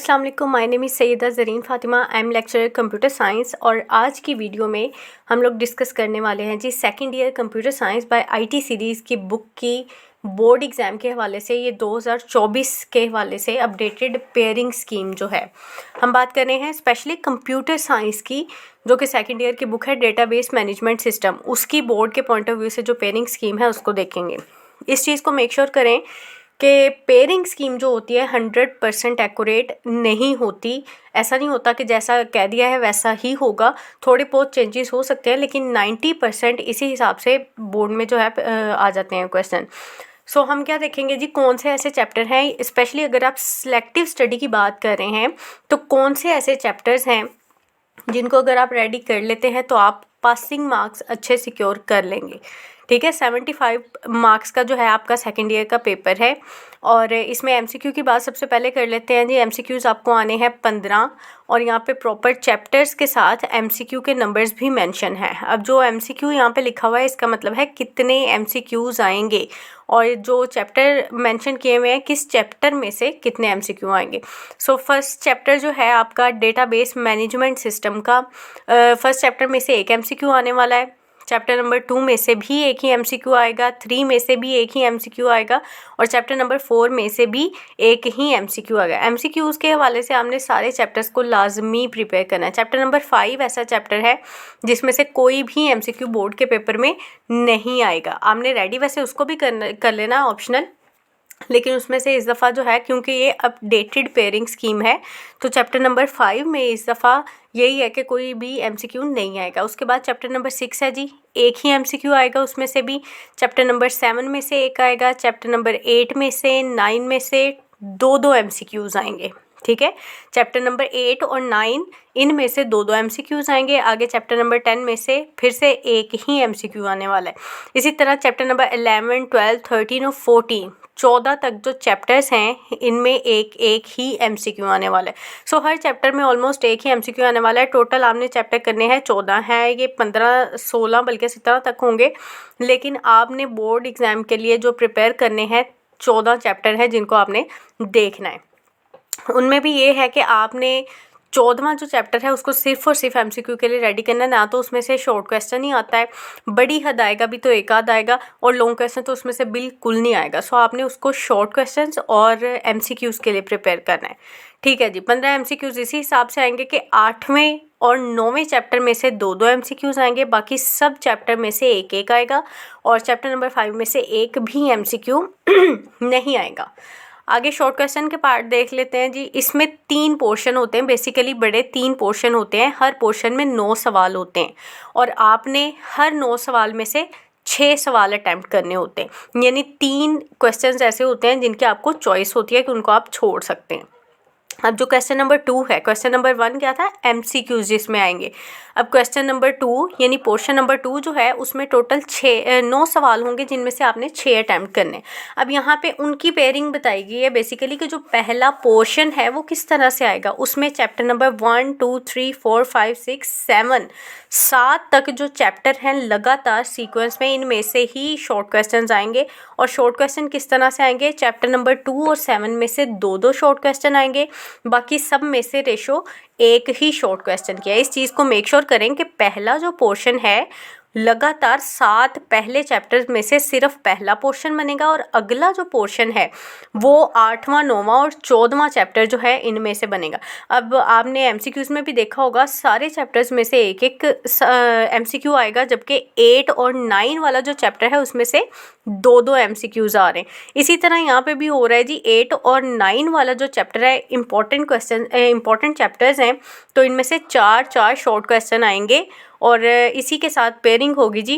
अस्सलाम वालेकुम, my name is Syeda Zareen Fatima. I am lecturer computer science और आज की वीडियो में हम लोग डिस्कस करने वाले हैं जी second year computer science by IT series की बुक की बोर्ड एग्ज़ाम के हवाले से, ये 2024 के हवाले से अपडेटेड पेयरिंग स्कीम जो है हम बात कर रहे हैं स्पेशली कंप्यूटर साइंस की, जो कि सेकंड ईयर की बुक है डेटाबेस मैनेजमेंट सिस्टम, उसकी बोर्ड के पॉइंट ऑफ व्यू से जो पेयरिंग स्कीम है उसको देखेंगे। इस चीज़ को मेक श्योर करें कि पेयरिंग स्कीम जो होती है 100% एक्यूरेट नहीं होती। ऐसा नहीं होता कि जैसा कह दिया है वैसा ही होगा, थोड़े बहुत चेंजेस हो सकते हैं, लेकिन 90% इसी हिसाब से बोर्ड में जो है आ जाते हैं क्वेश्चन। सो हम क्या देखेंगे जी, कौन से ऐसे चैप्टर हैं, स्पेशली अगर आप सिलेक्टिव स्टडी की बात कर रहे हैं तो कौन से ऐसे चैप्टर्स हैं जिनको अगर आप रेडी कर लेते हैं तो आप पासिंग मार्क्स अच्छे सिक्योर कर लेंगे। ठीक है, 75 मार्क्स का जो है आपका सेकेंड ईयर का पेपर है और इसमें एमसीक्यू की बात सबसे पहले कर लेते हैं जी। एमसीक्यूज़ आपको आने हैं 15 और यहाँ पे प्रॉपर चैप्टर्स के साथ एमसीक्यू के नंबर्स भी मेंशन है। अब जो एमसीक्यू यहाँ पे लिखा हुआ है इसका मतलब है कितने एमसीक्यूज़ आएंगे और जो चैप्टर मेंशन किए हुए हैं किस चैप्टर में से कितने एमसीक्यू आएंगे। सो फर्स्ट चैप्टर जो है आपका डेटाबेस मैनेजमेंट सिस्टम का, फर्स्ट चैप्टर में से एक एमसीक्यू आने वाला है। चैप्टर नंबर 2 में से भी एक ही एमसीक्यू आएगा, 3 में से भी एक ही एमसीक्यू आएगा और चैप्टर नंबर 4 में से भी एक ही एमसीक्यू आएगा। एमसीक्यूज़ के हवाले से आपने सारे चैप्टर्स को लाजमी प्रिपेयर करना है। चैप्टर नंबर 5 ऐसा चैप्टर है जिसमें से कोई भी एमसीक्यू बोर्ड के पेपर में नहीं आएगा। आपने रेडी वैसे उसको भी कर लेना ऑप्शनल, लेकिन उसमें से इस दफ़ा जो है क्योंकि ये अपडेटेड पेयरिंग स्कीम है तो चैप्टर नंबर 5 में इस दफ़ा यही है कि कोई भी एमसीक्यू नहीं आएगा। उसके बाद चैप्टर नंबर 6 है जी, एक ही एमसीक्यू आएगा उसमें से भी। चैप्टर नंबर 7 में से एक आएगा, चैप्टर नंबर 8 में से, 9 में से दो एमसीक्यूज़ आएंगे। ठीक है, चैप्टर नंबर 8 और 9 इनमें से दो एमसीक्यूज़ आएंगे। आगे चैप्टर नंबर 10 में से फिर से एक ही एमसीक्यू आने वाला है। इसी तरह चैप्टर नंबर 11, 12, 13 और 14, 14 तक जो चैप्टर्स हैं इनमें एक एक ही एमसीक्यू आने वाला है। सो हर चैप्टर में ऑलमोस्ट एक ही एमसीक्यू आने वाला है। टोटल आपने चैप्टर करने हैं 14 हैं, ये 15, 16 बल्कि 17 तक होंगे, लेकिन आपने बोर्ड एग्ज़ाम के लिए जो प्रिपेयर करने हैं 14 चैप्टर हैं जिनको आपने देखना है। उनमें भी ये है कि आपने 14वां जो चैप्टर है उसको सिर्फ और सिर्फ एमसीक्यू के लिए रेडी करना है, ना तो उसमें से शॉर्ट क्वेश्चन ही आता है, बड़ी हद आएगा भी तो एक आध आएगा और लॉन्ग क्वेश्चन तो उसमें से बिल्कुल नहीं आएगा। सो आपने उसको शॉर्ट क्वेश्चंस और एमसीक्यूज़ के लिए प्रिपेयर करना है। ठीक है जी, 15 एमसीक्यूज़ इसी हिसाब से आएंगे कि 8वें और 9वें चैप्टर में से दो एमसीक्यूज़ आएंगे, बाकी सब चैप्टर में से एक एक आएगा और चैप्टर नंबर 5 में से एक भी एमसीक्यू नहीं आएगा। आगे शॉर्ट क्वेश्चन के पार्ट देख लेते हैं जी। इसमें 3 पोर्शन होते हैं, बेसिकली बड़े 3 पोर्शन होते हैं, हर पोर्शन में 9 सवाल होते हैं और आपने हर 9 सवाल में से 6 सवाल अटैम्प्ट करने होते हैं, यानी 3 क्वेश्चंस ऐसे होते हैं जिनकी आपको चॉइस होती है कि उनको आप छोड़ सकते हैं। अब जो क्वेश्चन नंबर 2 है, क्वेश्चन नंबर 1 क्या था, एमसीक्यूज़ जिसमें आएंगे। अब क्वेश्चन नंबर 2 यानी पोर्शन नंबर 2 जो है उसमें टोटल 9 सवाल होंगे जिनमें से आपने 6 अटैम्प्ट करने। अब यहाँ पे उनकी पेयरिंग बताई गई है बेसिकली कि जो पहला पोर्शन है वो किस तरह से आएगा। उसमें चैप्टर नंबर 1, 2, 3, 4, 5, 6, 7 तक जो चैप्टर हैं लगातार सीक्वेंस में, इनमें से ही शॉर्ट क्वेश्चंस आएंगे और शॉर्ट क्वेश्चन किस तरह से आएंगे, चैप्टर नंबर 2 और 7 में से दो शॉर्ट क्वेश्चन आएंगे, बाकी सब में से रेशो एक ही शॉर्ट क्वेश्चन किया है। इस चीज़ को मेक श्योर करें कि पहला जो पोर्शन है लगातार 7 पहले चैप्टर्स में से सिर्फ पहला पोर्शन बनेगा और अगला जो पोर्शन है वो 8वां, 9वां और 14वां चैप्टर जो है इनमें से बनेगा। अब आपने एमसीक्यूज़ में भी देखा होगा सारे चैप्टर्स में से एक एक एमसीक्यू आएगा, जबकि 8 और 9 वाला जो चैप्टर है उसमें से दो एमसीक्यूज़ आ रहे हैं। इसी तरह यहाँ पे भी हो रहा है जी, 8 और 9 वाला जो चैप्टर है इंपॉर्टेंट चैप्टर्स हैं तो इनमें से 4 शॉर्ट क्वेश्चन आएंगे और इसी के साथ पेयरिंग होगी जी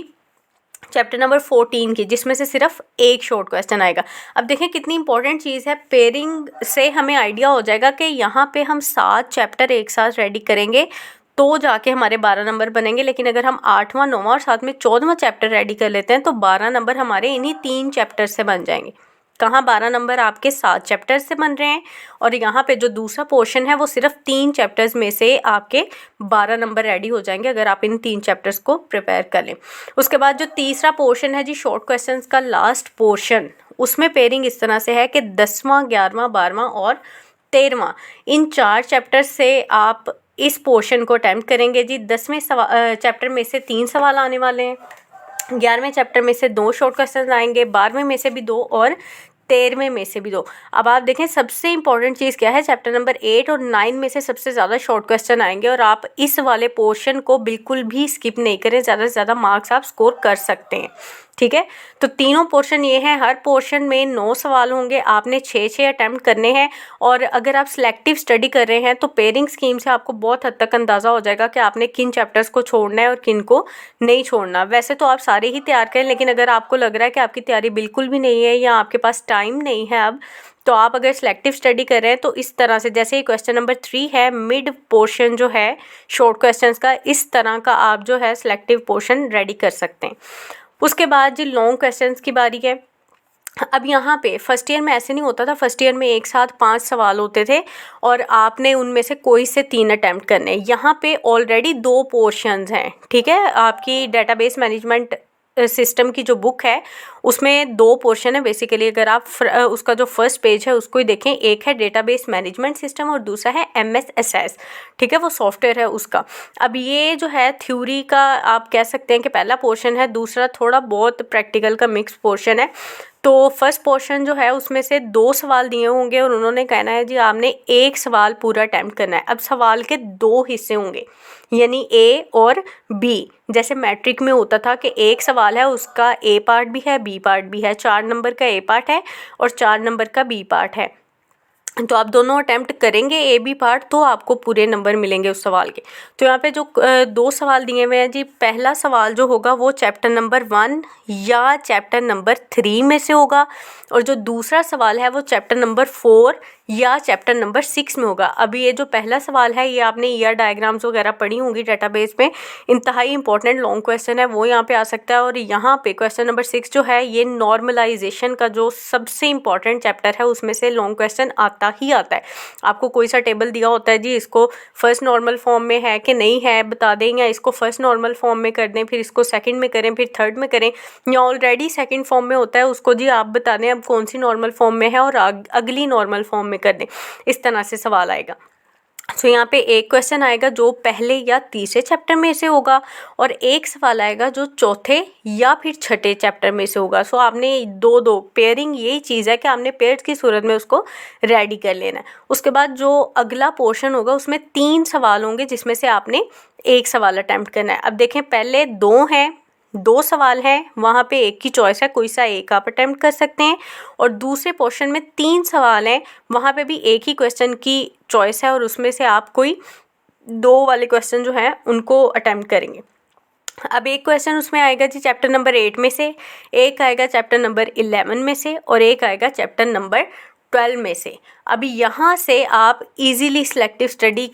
चैप्टर नंबर 14 की, जिसमें से सिर्फ एक शॉर्ट क्वेश्चन आएगा। अब देखें कितनी इंपॉर्टेंट चीज़ है, पेयरिंग से हमें आइडिया हो जाएगा कि यहाँ पे हम 7 चैप्टर एक साथ रेडी करेंगे तो जाके हमारे 12 नंबर बनेंगे, लेकिन अगर हम 8वां, 9वां और साथ में 14वां चैप्टर रेडी कर लेते हैं तो 12 नंबर हमारे इन्हीं 3 चैप्टर से बन जाएंगे। कहाँ 12 नंबर आपके 7 चैप्टर्स से बन रहे हैं और यहाँ पे जो दूसरा पोर्शन है वो सिर्फ 3 चैप्टर्स में से आपके 12 नंबर रेडी हो जाएंगे अगर आप इन 3 चैप्टर्स को प्रिपेयर कर लें। उसके बाद जो तीसरा पोर्शन है जी शॉर्ट क्वेश्चंस का लास्ट पोर्शन, उसमें पेयरिंग इस तरह से है कि 10वां, 11वां, 12वां और 13वां। इन 4 चैप्टर से आप इस पोर्शन को अटेम्प्ट करेंगे जी। 10वें चैप्टर में से 3 सवाल आने वाले हैं, 11वें चैप्टर में से 2 शॉर्ट क्वेश्चन आएंगे, 12वें में से भी 2 और 13वें में से भी 2। अब आप देखें सबसे इंपॉर्टेंट चीज़ क्या है, चैप्टर नंबर 8 और 9 में से सबसे ज़्यादा शॉर्ट क्वेश्चन आएंगे और आप इस वाले पोर्शन को बिल्कुल भी स्किप नहीं करें, ज़्यादा से ज़्यादा मार्क्स आप स्कोर कर सकते हैं। ठीक है, तो तीनों पोर्शन ये हैं, हर पोर्शन में 9 सवाल होंगे, आपने 6 अटैम्प्ट करने हैं। और अगर आप सिलेक्टिव स्टडी कर रहे हैं तो पेयरिंग स्कीम से आपको बहुत हद तक अंदाज़ा हो जाएगा कि आपने किन चैप्टर्स को छोड़ना है और किन को नहीं छोड़ना। वैसे तो आप सारे ही तैयार करें, लेकिन अगर आपको लग रहा है कि आपकी तैयारी बिल्कुल भी नहीं है या आपके पास टाइम नहीं है अब, तो आप अगर सिलेक्टिव स्टडी कर रहे हैं तो इस तरह से, जैसे क्वेश्चन नंबर 3 है, मिड पोर्शन जो है शॉर्ट क्वेश्चंस का, इस तरह का आप जो है सिलेक्टिव पोर्शन रेडी कर सकते हैं। उसके बाद जी लॉन्ग क्वेश्चंस की बारी है। अब यहाँ पे फर्स्ट ईयर में ऐसे नहीं होता था, फर्स्ट ईयर में एक साथ 5 सवाल होते थे और आपने उनमें से कोई से 3 अटैम्प्ट करने। यहाँ पे ऑलरेडी 2 पोर्शंस हैं। ठीक है, आपकी डेटाबेस मैनेजमेंट सिस्टम की जो बुक है उसमें 2 पोर्शन है बेसिकली। अगर आप उसका जो फर्स्ट पेज है उसको ही देखें, एक है डेटाबेस मैनेजमेंट सिस्टम और दूसरा है MSSS। ठीक है, वो सॉफ्टवेयर है उसका। अब ये जो है थ्योरी का आप कह सकते हैं कि पहला पोर्शन है, दूसरा थोड़ा बहुत प्रैक्टिकल का मिक्स पोर्शन है। तो फर्स्ट पोर्शन जो है उसमें से 2 सवाल दिए होंगे और उन्होंने कहना है जी आपने 1 सवाल पूरा अटैम्प्ट करना है। अब सवाल के 2 हिस्से होंगे, यानी A और B। जैसे मैट्रिक में होता था कि एक सवाल है उसका A पार्ट भी है B पार्ट भी है, 4 नंबर का A पार्ट है और 4 नंबर का B पार्ट है। तो आप दोनों अटैम्प्ट करेंगे A B पार्ट तो आपको पूरे नंबर मिलेंगे उस सवाल के। तो यहाँ पे जो 2 सवाल दिए हुए हैं जी, पहला सवाल जो होगा वो चैप्टर नंबर 1 या चैप्टर नंबर 3 में से होगा और जो दूसरा सवाल है वो चैप्टर नंबर 4 या चैप्टर नंबर 6 में होगा। अभी ये जो पहला सवाल है ये आपने ईयर डायग्राम्स वगैरह पढ़ी होंगी डेटाबेस में, इंतहाई इंपॉर्टेंट लॉन्ग क्वेश्चन है, वो यहाँ पे आ सकता है। और यहाँ पे क्वेश्चन नंबर 6 जो है ये नॉर्मलाइजेशन का जो सबसे इंपॉर्टेंट चैप्टर है उसमें से लॉन्ग क्वेश्चन आता ही आता है। आपको कोई सा टेबल दिया होता है जी, इसको फर्स्ट नॉर्मल फॉर्म में है कि नहीं है बता दें, या इसको फर्स्ट नॉर्मल फॉर्म में कर दें, फिर इसको सेकंड में करें, फिर थर्ड में करें, या ऑलरेडी सेकंड फॉर्म में होता है उसको जी आप बता दें अब कौन सी नॉर्मल फॉर्म में है और अगली नॉर्मल फॉर्म में कर दें। इस तरह से सवाल आएगा। तो यहाँ पे एक क्वेश्चन आएगा जो पहले या तीसरे चैप्टर में से होगा और एक सवाल आएगा जो चौथे या फिर छठे चैप्टर में से होगा। सो आपने 2-2 पेयरिंग, यही चीज़ है कि आपने पेयर्स की सूरत में उसको रेडी कर लेना है। उसके बाद जो अगला पोर्शन होगा उसमें 3 सवाल होंगे जिसमें से आपने एक सवाल अटैम्प्ट करना है। अब देखें पहले 2 हैं, 2 सवाल हैं, वहाँ पे एक की चॉइस है, कोई सा एक आप अटैम्प्ट कर सकते हैं। और दूसरे पोर्शन में 3 सवाल हैं, वहाँ पे भी एक ही क्वेश्चन की चॉइस है और उसमें से आप कोई 2 वाले क्वेश्चन जो हैं उनको अटैम्प्ट करेंगे। अब एक क्वेश्चन उसमें आएगा जी चैप्टर नंबर 8 में से, एक आएगा चैप्टर नंबर 11 में से और एक आएगा चैप्टर नंबर 12 में से। अभी यहाँ से आप इजीली सिलेक्टिव स्टडी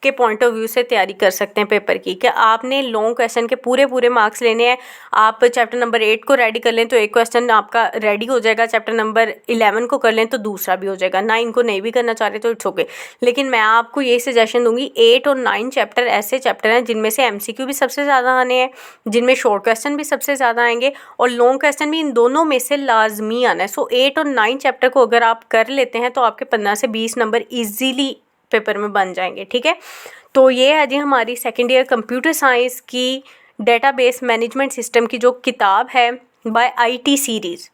के पॉइंट ऑफ व्यू से तैयारी कर सकते हैं पेपर की, कि आपने लॉन्ग क्वेश्चन के पूरे मार्क्स लेने हैं। आप चैप्टर नंबर 8 को रेडी कर लें तो एक क्वेश्चन आपका रेडी हो जाएगा, चैप्टर नंबर 11 को कर लें तो दूसरा भी हो जाएगा, 9 को नहीं भी करना चाह रहे तो इट्स ओके। लेकिन मैं आपको ये सजेशन दूंगी 8 और 9 चैप्टर ऐसे चैप्टर हैं जिनमें से MCQ भी सबसे ज़्यादा आने हैं, जिनमें शॉर्ट क्वेश्चन भी सबसे ज़्यादा आएंगे और लॉन्ग क्वेश्चन भी इन दोनों में से लाजमी आना है। सो 8 और 9 चैप्टर को अगर आप कर लेते हैं तो आपके 15 से 20 नंबर ईजीली पेपर में बन जाएंगे। ठीक है, तो ये है जी हमारी सेकेंड ईयर कंप्यूटर साइंस की डेटाबेस मैनेजमेंट सिस्टम की जो किताब है बाय IT सीरीज़,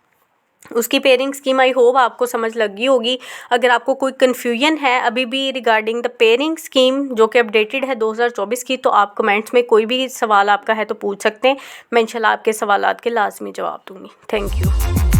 उसकी पेयरिंग स्कीम आई होप आपको समझ लगी होगी। अगर आपको कोई कन्फ्यूजन है अभी भी रिगार्डिंग द पेयरिंग स्कीम जो कि अपडेटेड है 2024 की, तो आप कमेंट्स में कोई भी सवाल आपका है तो पूछ सकते हैं, मैं इंशाल्लाह आपके सवालात के लाजमी जवाब दूंगी। Thank you.